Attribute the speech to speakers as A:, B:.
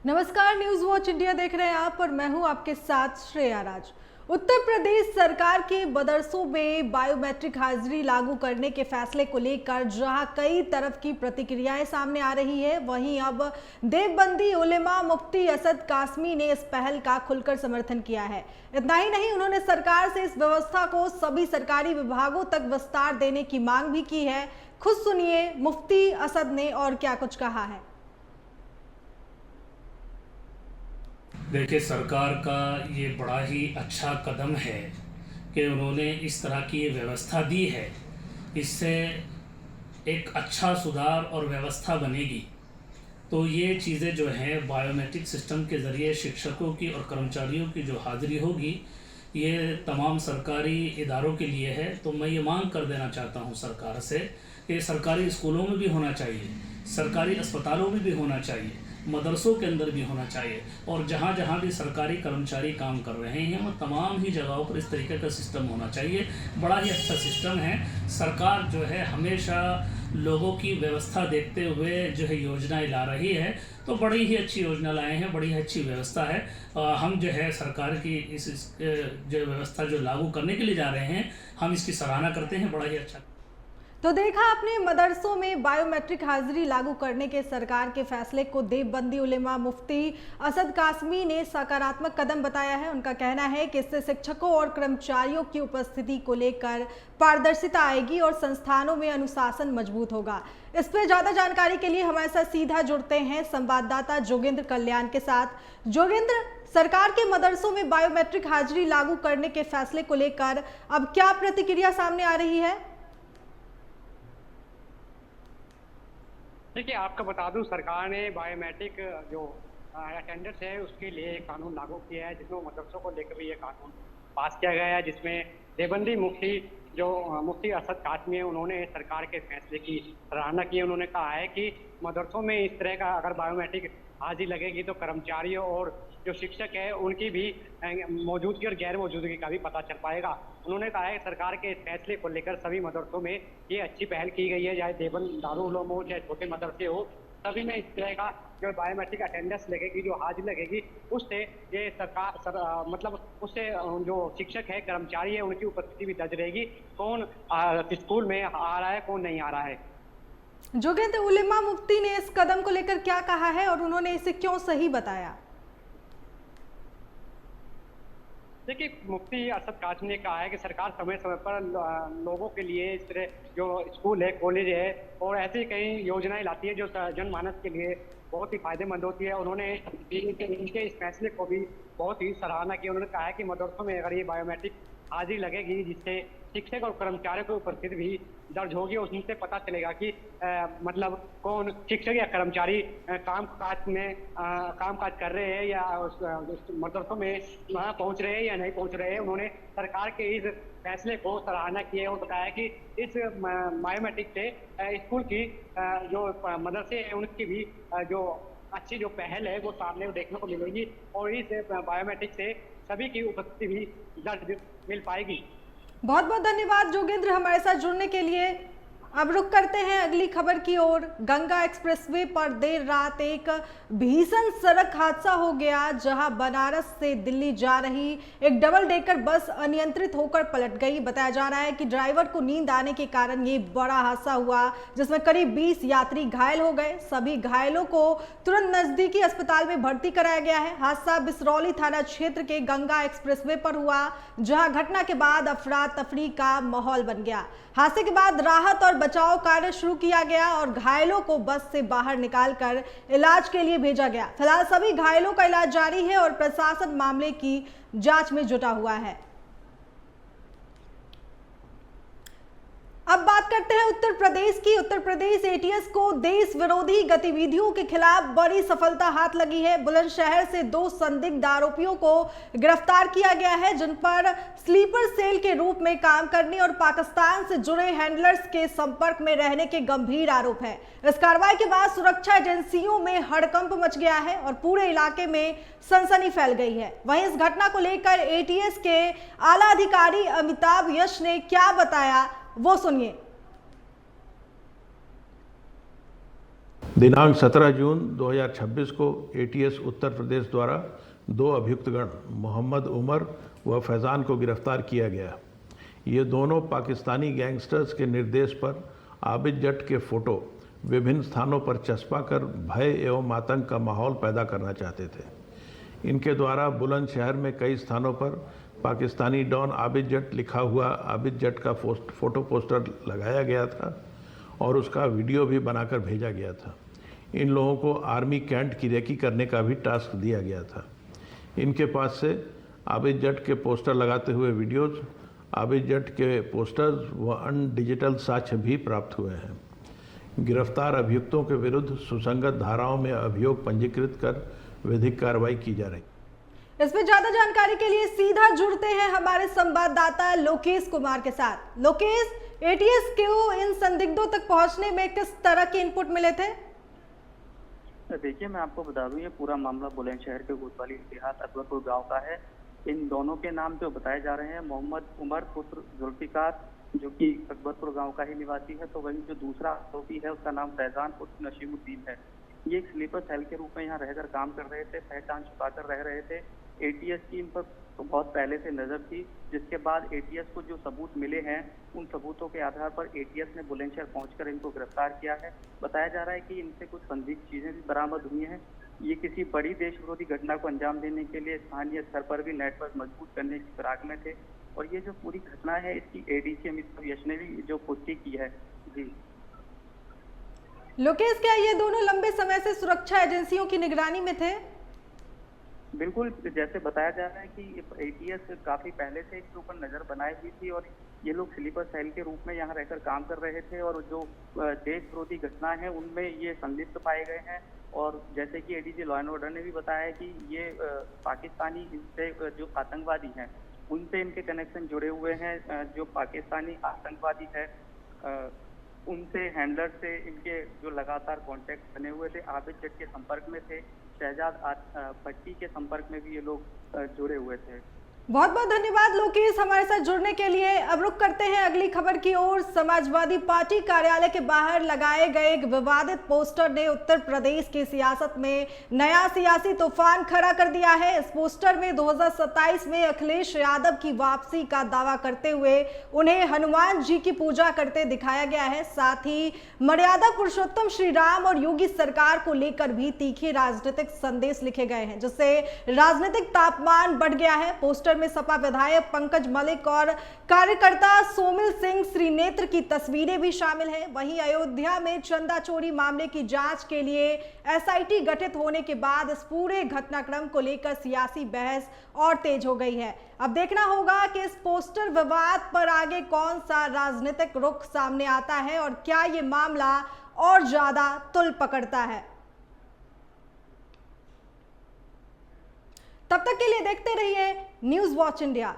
A: नमस्कार, news watch India देख रहे हैं आप और मैं हूं आपके साथ श्रेया राज। उत्तर प्रदेश सरकार के मदरसों में बायोमेट्रिक हाजिरी लागू करने के फैसले को लेकर जहां कई तरफ की प्रतिक्रियाएं सामने आ रही है, वहीं अब देवबंदी उलेमा मुफ्ती असद कासमी ने इस पहल का खुलकर समर्थन किया है। इतना ही नहीं, उन्होंने सरकार से इस व्यवस्था को सभी सरकारी विभागों तक विस्तार देने की मांग भी की है। खुद सुनिए मुफ्ती असद ने और क्या कुछ कहा है।
B: देखिए, सरकार का ये बड़ा ही अच्छा कदम है कि उन्होंने इस तरह की ये व्यवस्था दी है। इससे एक अच्छा सुधार और व्यवस्था बनेगी। तो ये चीज़ें जो हैं बायोमेट्रिक सिस्टम के ज़रिए शिक्षकों की और कर्मचारियों की जो हाज़िरी होगी, ये तमाम सरकारी इदारों के लिए है। तो मैं ये मांग कर देना चाहता हूँ सरकार से कि सरकारी स्कूलों में भी होना चाहिए, सरकारी अस्पतालों में भी होना चाहिए, मदरसों के अंदर भी होना चाहिए, और जहाँ जहाँ भी सरकारी कर्मचारी काम कर रहे हैं वो तमाम ही जगहों पर इस तरीके का सिस्टम होना चाहिए। बड़ा ही अच्छा सिस्टम है। सरकार जो है हमेशा लोगों की व्यवस्था देखते हुए जो है योजनाएं ला रही है। तो बड़ी ही अच्छी योजना लाए हैं, बड़ी ही अच्छी व्यवस्था है। हम जो है सरकार की इस जो व्यवस्था जो लागू करने के लिए जा रहे हैं, हम इसकी सराहना करते हैं। बड़ा ही अच्छा।
A: तो देखा आपने, मदरसों में बायोमेट्रिक हाजिरी लागू करने के सरकार के फैसले को देवबंदी उलेमा मुफ्ती असद कासमी ने सकारात्मक कदम बताया है। उनका कहना है कि इससे शिक्षकों और कर्मचारियों की उपस्थिति को लेकर पारदर्शिता आएगी और संस्थानों में अनुशासन मजबूत होगा। इस पर ज्यादा जानकारी के लिए हमारे साथ सीधा जुड़ते हैं संवाददाता जोगेंद्र कल्याण के साथ। जोगेंद्र, सरकार के मदरसों में बायोमेट्रिक हाजिरी लागू करने के फैसले को लेकर अब क्या प्रतिक्रिया सामने आ रही है?
C: देखिए, आपको बता दूं, सरकार ने बायोमेट्रिक जो अटेंडेंस है उसके लिए एक कानून लागू किया है, जिसमें मदरसों को लेकर भी ये कानून पास किया गया है, जिसमें देवबंदी मुफ्ती जो मुफ्ती असद कासमी है, उन्होंने सरकार के फैसले की सराहना की। उन्होंने कहा है कि मदरसों में इस तरह का अगर बायोमेट्रिक हाजिरी लगेगी तो कर्मचारियों और जो शिक्षक है उनकी भी मौजूदगी और गैर मौजूदगी का भी पता चल पाएगा। उन्होंने कहा है सरकार के इस फैसले को लेकर सभी मदरसों में ये अच्छी पहल की गई है, चाहे देवबंद दारुल उलूम हो चाहे छोटे मदरसे हो, सभी में इस तरह का जो बायोमेट्रिक अटेंडेंस लगेगी, जो हाजिरी लगेगी, उससे ये मतलब उससे जो शिक्षक है, कर्मचारी है, उनकी उपस्थिति भी दर्ज रहेगी, कौन स्कूल में आ रहा है, कौन नहीं आ रहा है।
A: जोगेंद्र, उलेमा मुफ्ती ने इस कदम को लेकर क्या कहा है और उन्होंने इसे क्यों सही बताया?
C: देखिए, मुफ्ती असद कासमी ने कहा है कि सरकार समय समय पर लोगों के लिए इस तरह जो स्कूल है, कॉलेज है और ऐसी कई योजनाएं लाती है जो जनमानस के लिए बहुत ही फायदेमंद होती है। उन्होंने इनके इस फैसले को भी बहुत ही सराहना की। उन्होंने कहा है कि मदरसों में अगर ये बायोमेट्रिक हाजिरी लगेगी, जिससे शिक्षक और कर्मचारियों की उपस्थिति भी दर्ज होगी और उनसे पता चलेगा कि मतलब कौन शिक्षक या कर्मचारी कामकाज कर रहे हैं या उस मदरसों में वहाँ पहुँच रहे हैं या नहीं पहुँच रहे हैं। उन्होंने सरकार के इस फैसले को सराहना की है और बताया कि इस बायोमेट्रिक से स्कूल की जो मदरसे हैं उनकी भी जो अच्छी जो पहल है वो सामने देखने को मिलेगी और इस बायोमेट्रिक से सभी की उपस्थिति भी दर्ज मिल पाएगी।
A: बहुत बहुत धन्यवाद जोगेंद्र हमारे साथ जुड़ने के लिए। अब रुक करते हैं अगली खबर की ओर। गंगा एक्सप्रेसवे पर देर रात एक भीषण सड़क हादसा हो गया, जहां बनारस से दिल्ली जा रही एक डबल डेकर बस अनियंत्रित होकर पलट गई। बताया जा रहा है कि ड्राइवर को नींद आने के कारण ये बड़ा हादसा हुआ, जिसमें करीब 20 यात्री घायल हो गए। सभी घायलों को तुरंत नजदीकी अस्पताल में भर्ती कराया गया है। हादसा बिसरौली थाना क्षेत्र के गंगा एक्सप्रेसवे पर हुआ, जहां घटना के बाद अफरा तफरी का माहौल बन गया। हादसे के बाद राहत और बचाव कार्य शुरू किया गया और घायलों को बस से बाहर निकालकर इलाज के लिए भेजा गया। फिलहाल सभी घायलों का इलाज जारी है और प्रशासन मामले की जांच में जुटा हुआ है। अब बात करते हैं उत्तर प्रदेश की। उत्तर प्रदेश एटीएस को देश विरोधी गतिविधियों के खिलाफ बड़ी सफलता हाथ लगी है। बुलंदशहर से 2 संदिग्ध आरोपियों को गिरफ्तार किया गया है, जिन पर स्लीपर सेल के रूप में काम करने और पाकिस्तान से जुड़े हैंडलर्स के संपर्क में रहने के गंभीर आरोप है। इस कार्रवाई के बाद सुरक्षा एजेंसियों में हड़कंप मच गया है और पूरे इलाके में सनसनी फैल गई है। वहीं इस घटना को लेकर एटीएस के आला अधिकारी अमिताभ यश ने क्या बताया, वो सुनिए।
D: दिनांक 17 जून 2026 को एटीएस उत्तर प्रदेश द्वारा 2 अभियुक्तगण मोहम्मद उमर व फैज़ान को गिरफ्तार किया गया। ये दोनों पाकिस्तानी गैंगस्टर्स के निर्देश पर आबिद जट के फ़ोटो विभिन्न स्थानों पर चस्पा कर भय एवं आतंक का माहौल पैदा करना चाहते थे। इनके द्वारा बुलंदशहर में कई स्थानों पर पाकिस्तानी डॉन आबिद जट लिखा हुआ आबिद जट का फ़ोटो पोस्टर लगाया गया था और उसका वीडियो भी बनाकर भेजा गया था। इन लोगों को आर्मी कैंट की रेकी करने का भी टास्क दिया गया था। इनके पास से आबिद जट के पोस्टर लगाते हुए वीडियोज़, आबिद जट के पोस्टर्स व अन्य डिजिटल साक्ष्य भी प्राप्त हुए हैं। गिरफ्तार अभियुक्तों के विरुद्ध सुसंगत धाराओं में अभियोग पंजीकृत कर विधिक कार्रवाई की जा रही।
A: इसमें ज्यादा जानकारी के लिए सीधा जुड़ते हैं हमारे संवाददाता लोकेश कुमार के साथ। लोकेश, एटीएस को इन संदिग्धों तक पहुंचने में किस तरह के इनपुट मिले थे?
E: देखिए, मैं आपको बता दूं, ये पूरा मामला बुलंदशहर के कोतवाली देहात अकबरपुर गांव का है। इन दोनों के नाम जो बताए जा रहे हैं, मोहम्मद उमर पुत्र जुल्फिकार, जो कि अकबरपुर गांव का ही निवासी है, तो वहीं जो दूसरा आरोपी है उसका नाम फैजान पुत्र नशीमुद्दीन है। ये एक स्लीपर सेल के रूप में यहाँ रहकर काम कर रहे थे, पहचान छुपाकर रह रहे थे। एटीएस की इन पर तो बहुत पहले से नजर थी, जिसके बाद एटीएस को जो सबूत मिले हैं, उन सबूतों के आधार पर एटीएस ने बुलंदशहर पहुंचकर इनको गिरफ्तार किया है। बताया जा रहा है कि इनसे कुछ संदिग्ध चीजें भी बरामद हुई हैं। ये किसी बड़ी देश विरोधी घटना को अंजाम देने के लिए स्थानीय स्तर पर भी नेटवर्क मजबूत करने की फिराक में थे। और ये जो पूरी घटना है, इसकी एडीसी अमित यश ने भी जो पुष्टि की है। जी
A: लोकेश, क्या ये दोनों लंबे समय से सुरक्षा एजेंसियों की निगरानी में थे?
E: बिल्कुल, जैसे बताया जा रहा है कि एटीएस काफी पहले से इसके ऊपर नजर बनाई हुई थी और ये लोग स्लीपर सेल के रूप में यहाँ रहकर काम कर रहे थे और जो देश विरोधी घटनाएं हैं उनमें ये संलिप्त पाए गए हैं। और जैसे कि एडीजी लॉ एंड ऑर्डर ने भी बताया है कि ये पाकिस्तानी इनसे जो आतंकवादी हैं उनसे इनके कनेक्शन जुड़े हुए हैं। जो पाकिस्तानी आतंकवादी है उनसे हैंडलर से इनके जो लगातार कांटेक्ट बने हुए थे, आबिद जट के संपर्क में थे, शहजाद भट्टी के संपर्क में भी ये लोग जुड़े हुए थे।
A: बहुत बहुत धन्यवाद लोकेश हमारे साथ जुड़ने के लिए। अब रुक करते हैं अगली खबर की ओर। समाजवादी पार्टी कार्यालय के बाहर लगाए गए एक विवादित पोस्टर ने उत्तर प्रदेश की सियासत में नया सियासी तूफान खड़ा कर दिया है। इस पोस्टर में 2027 में अखिलेश यादव की वापसी का दावा करते हुए उन्हें हनुमान जी की पूजा करते दिखाया गया है। साथ ही मर्यादा पुरुषोत्तम श्री राम और योगी सरकार को लेकर भी तीखे राजनीतिक संदेश लिखे गए हैं, जिससे राजनीतिक तापमान बढ़ गया है। पोस्टर में सपा विधायक पंकज मलिक और कार्यकर्ता सोमिल सिंह श्रीनेत्र की तस्वीरें भी शामिल हैं। वहीं अयोध्या में चंदा चोरी मामले की जांच के लिए एसआईटी गठित होने के बाद इस पूरे घटनाक्रम को लेकर सियासी बहस और तेज हो गई है। अब देखना होगा कि इस पोस्टर विवाद पर आगे कौन सा राजनीतिक रुख सामने आता है और क्या ये मामला और ज्यादा तुल पकड़ता है। तब तक के लिए देखते रहिए न्यूज़ वॉच इंडिया।